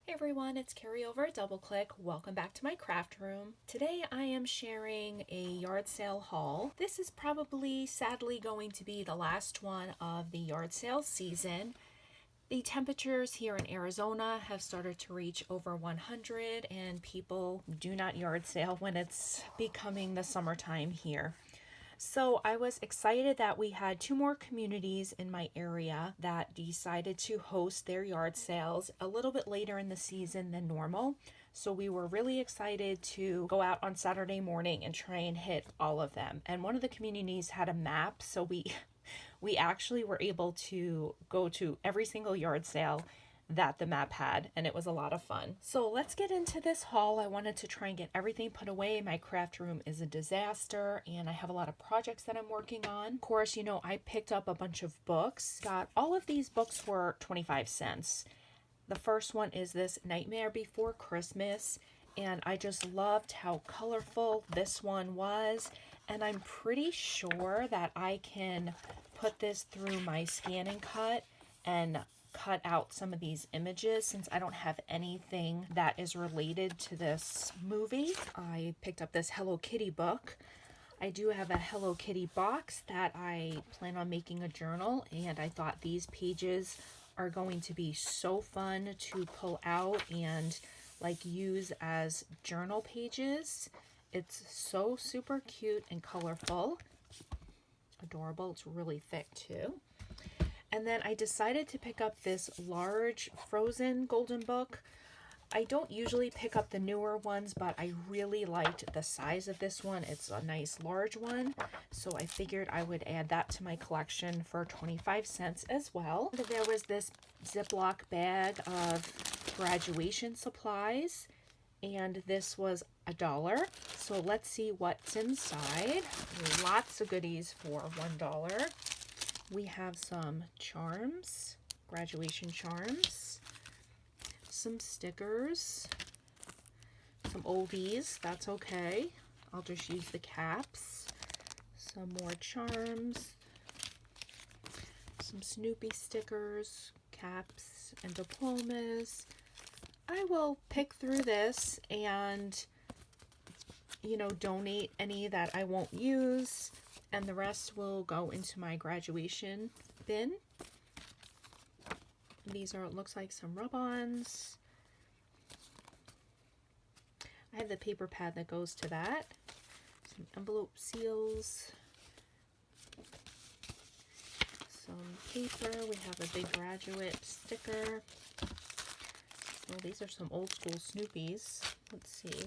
Hey everyone, it's Carrie over at Double Click. Welcome back to my craft room. Today I am sharing a yard sale haul. This is probably sadly going to be the last one of the yard sale season. The temperatures here in Arizona have started to reach over 100 and people do not yard sale when it's becoming the summertime here. So I was excited that we had two more communities in my area that decided to host their yard sales a little bit later in the season than normal. So we were really excited to go out on Saturday morning and try and hit all of them. And one of the communities had a map, so we actually were able to go to every single yard sale that the map had, and it was a lot of fun. So let's get into this haul. I wanted to try and get everything put away. My craft room is a disaster and I have a lot of projects that I'm working on. Of course, you know, I picked up a bunch of books. Got all of these books for 25 cents. The first one is this Nightmare Before Christmas, and I just loved how colorful this one was, and I'm pretty sure that I can put this through my scan and cut and cut out some of these images since I don't have anything that is related to this movie. I picked up this Hello Kitty book. I do have a Hello Kitty box that I plan on making a journal, and I thought these pages are going to be so fun to pull out and like use as journal pages. It's so super cute and colorful. Adorable. It's really thick too. And then I decided to pick up this large Frozen Golden Book. I don't usually pick up the newer ones, but I really liked the size of this one. It's a nice large one, so I figured I would add that to my collection for 25 cents as well. There was this Ziploc bag of graduation supplies, and this was $1. So let's see what's inside. Lots of goodies for $1. We have some charms, graduation charms, some stickers, some oldies, that's okay. I'll just use the caps, some more charms, some Snoopy stickers, caps, and diplomas. I will pick through this and, you know, donate any that I won't use, and the rest will go into my graduation bin. These are, it looks like, some rub-ons. I have the paper pad that goes to that. Some envelope seals. Some paper. We have a big graduate sticker. So these are some old school Snoopies. Let's see.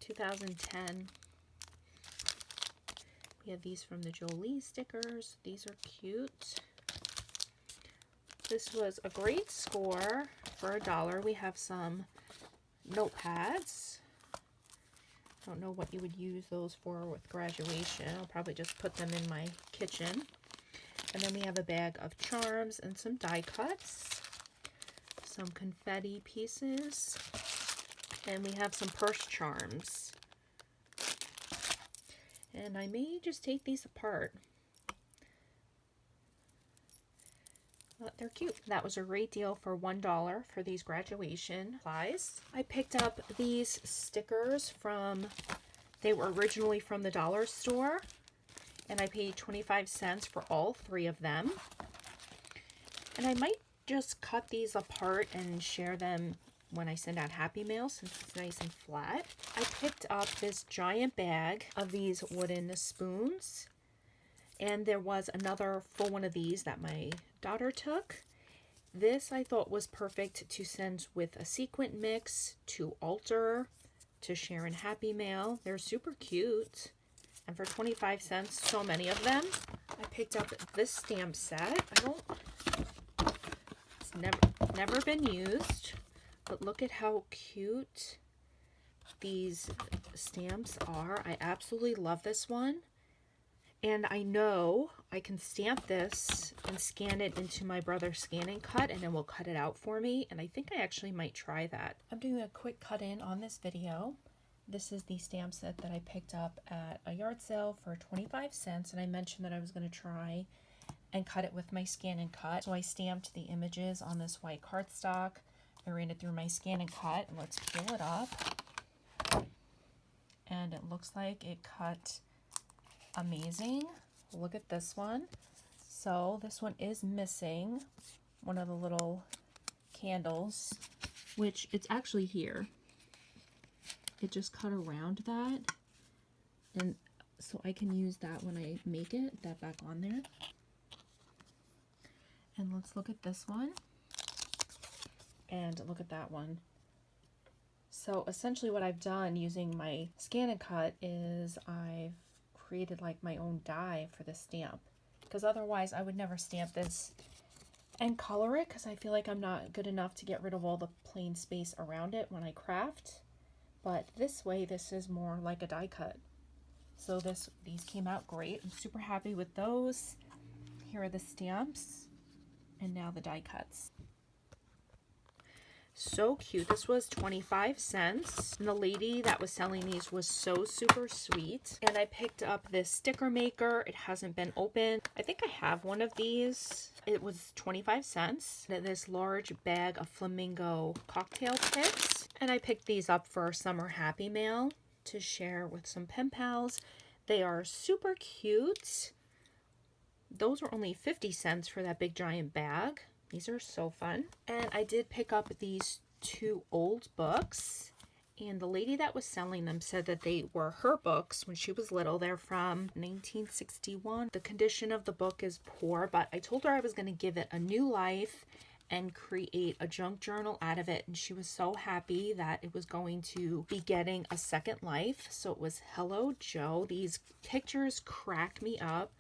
2010. We have these from the Jolie stickers. These are cute. This was a great score for $1. We have some notepads. Don't know what you would use those for with graduation. I'll probably just put them in my kitchen. And then we have a bag of charms and some die cuts. Some confetti pieces. And we have some purse charms. And I may just take these apart. But they're cute. That was a great deal for $1 for these graduation supplies. I picked up these stickers from, they were originally from the dollar store, and I paid 25 cents for all 3 of them. And I might just cut these apart and share them when I send out Happy Mail since it's nice and flat. I picked up this giant bag of these wooden spoons, and there was another full one of these that my daughter took. This I thought was perfect to send with a sequin mix, to altar, to share in Happy Mail. They're super cute. And for 25 cents, so many of them. I picked up this stamp set. It's never been used. But look at how cute these stamps are. I absolutely love this one. And I know I can stamp this and scan it into my brother's scan and cut, and it will cut it out for me. And I think I actually might try that. I'm doing a quick cut in on this video. This is the stamp set that I picked up at a yard sale for 25 cents. And I mentioned that I was going to try and cut it with my scan and cut. So I stamped the images on this white cardstock. I ran it through my scan and cut. Let's peel it up. And it looks like it cut amazing. Look at this one. So this one is missing one of the little candles, which it's actually here. It just cut around that. And so I can use that when I make it, that back on there. And let's look at this one. And look at that one. So essentially what I've done using my scan and cut is I've created like my own die for the stamp, because otherwise I would never stamp this and color it, because I feel like I'm not good enough to get rid of all the plain space around it when I craft. But this way, this is more like a die cut. So these came out great. I'm super happy with those. Here are the stamps, and now the die cuts. So cute. This was 25 cents. And the lady that was selling these was so super sweet. And I picked up this sticker maker. It hasn't been opened. I think I have one of these. It was 25 cents. And this large bag of flamingo cocktail kits. And I picked these up for Summer Happy Mail to share with some pen pals. They are super cute. Those were only 50 cents for that big giant bag. These are so fun. And I did pick up these 2 old books. And the lady that was selling them said that they were her books when she was little. They're from 1961. The condition of the book is poor, but I told her I was going to give it a new life and create a junk journal out of it. And she was so happy that it was going to be getting a second life. So it was Hello Joe. These pictures crack me up.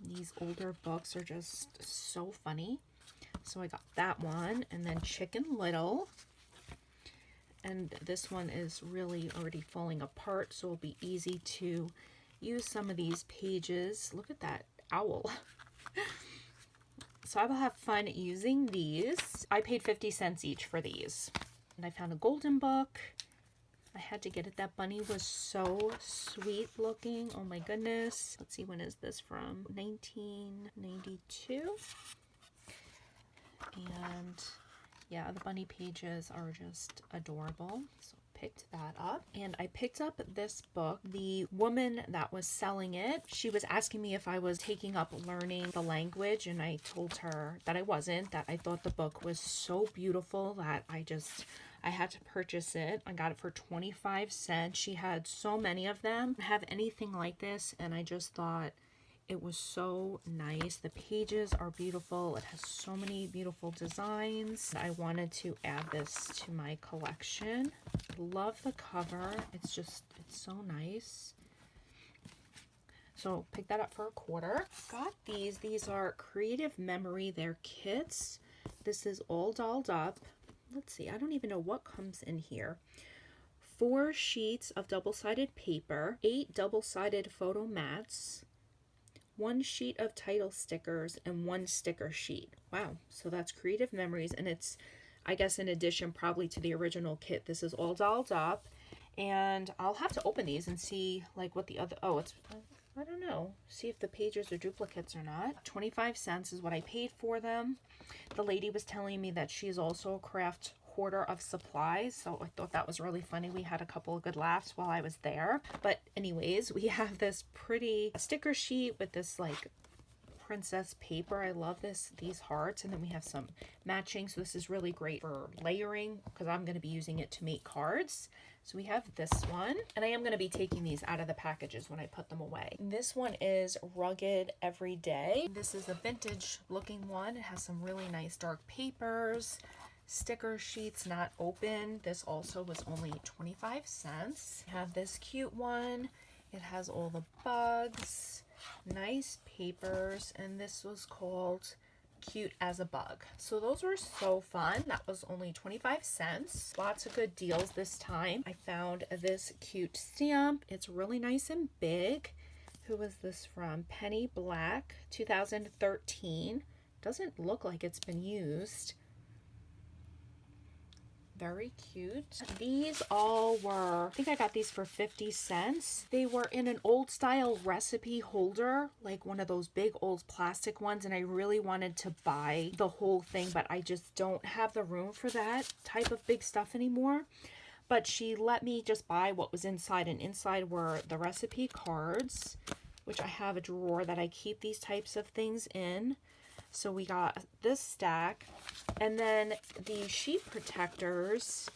These older books are just so funny. So I got that one, and then Chicken Little. And this one is really already falling apart, so it'll be easy to use some of these pages. Look at that owl. So I will have fun using these. I paid 50 cents each for these. And I found a golden book. I had to get it. That bunny was so sweet looking. Oh my goodness. Let's see, when is this from? 1992. And yeah, the bunny pages are just adorable. So picked that up. And I picked up this book. The woman that was selling it, she was asking me if I was taking up learning the language, and I told her that I wasn't, that I thought the book was so beautiful that I had to purchase it. I got it for 25 cents. She had so many of them. I don't have anything like this, and I just thought it was so nice. The pages are beautiful. It has so many beautiful designs. I wanted to add this to my collection. Love the cover. It's so nice. So pick that up for $1. Got these. These are Creative Memory. They're kits. This is all dolled up. Let's see, I don't even know what comes in here. 4 sheets of double-sided paper, 8 double-sided photo mats, 1 sheet of title stickers, and 1 sticker sheet. Wow, so that's Creative Memories, and it's, I guess, in addition probably to the original kit. This is all dolled up, and I'll have to open these and see like what the other, I don't know, see if the pages are duplicates or not. 25 cents is what I paid for them. The lady was telling me that she's also a craft hoarder of supplies, so I thought that was really funny. We had a couple of good laughs while I was there. But anyways, we have this pretty sticker sheet with this like princess paper. I love these hearts, and then we have some matching, so this is really great for layering because I'm going to be using it to make cards. So we have this one, and I am going to be taking these out of the packages when I put them away. This one is Rugged Everyday. This is a vintage looking one. It has some really nice dark papers, sticker sheets not open. This also was only 25 cents. I have this cute one. It has all the bugs, nice papers, and this was called Cute as a Bug. So those were so fun. That was only 25 cents. Lots of good deals this time. I found this cute stamp. It's really nice and big. Who was this from? Penny Black, 2013. Doesn't look like it's been used. Very cute. These all were, I think I got these for 50 cents. They were in an old style recipe holder, like one of those big old plastic ones, and I really wanted to buy the whole thing, but I just don't have the room for that type of big stuff anymore. But she let me just buy what was inside, and inside were the recipe cards, which I have a drawer that I keep these types of things in. So we got this stack, and then the sheet protectors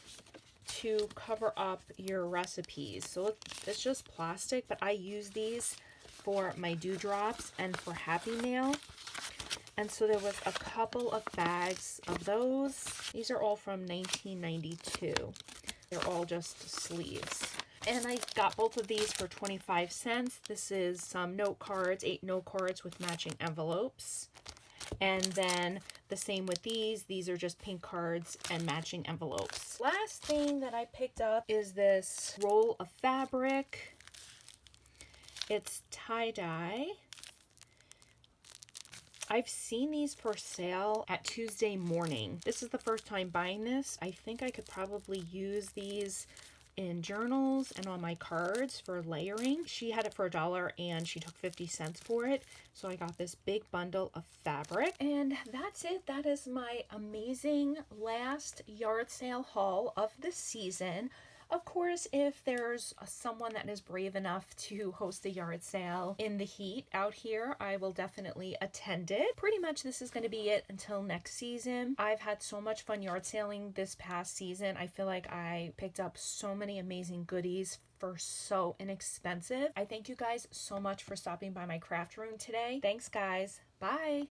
to cover up your recipes. So it's just plastic, but I use these for my dewdrops and for Happy Mail. And so there was a couple of bags of those. These are all from 1992. They're all just sleeves. And I got both of these for 25 cents. This is some note cards, 8 note cards with matching envelopes. And then the same with these. These are just pink cards and matching envelopes. Last thing that I picked up is this roll of fabric. It's tie-dye. I've seen these for sale at Tuesday Morning. This is the first time buying this. I think I could probably use these in journals and on my cards for layering. She had it for $1 and she took 50 cents for it. So I got this big bundle of fabric. And that's it. That is my amazing last yard sale haul of the season. Of course, if there's someone that is brave enough to host a yard sale in the heat out here, I will definitely attend it. Pretty much this is going to be it until next season. I've had so much fun yard sailing this past season. I feel like I picked up so many amazing goodies for so inexpensive. I thank you guys so much for stopping by my craft room today. Thanks, guys. Bye.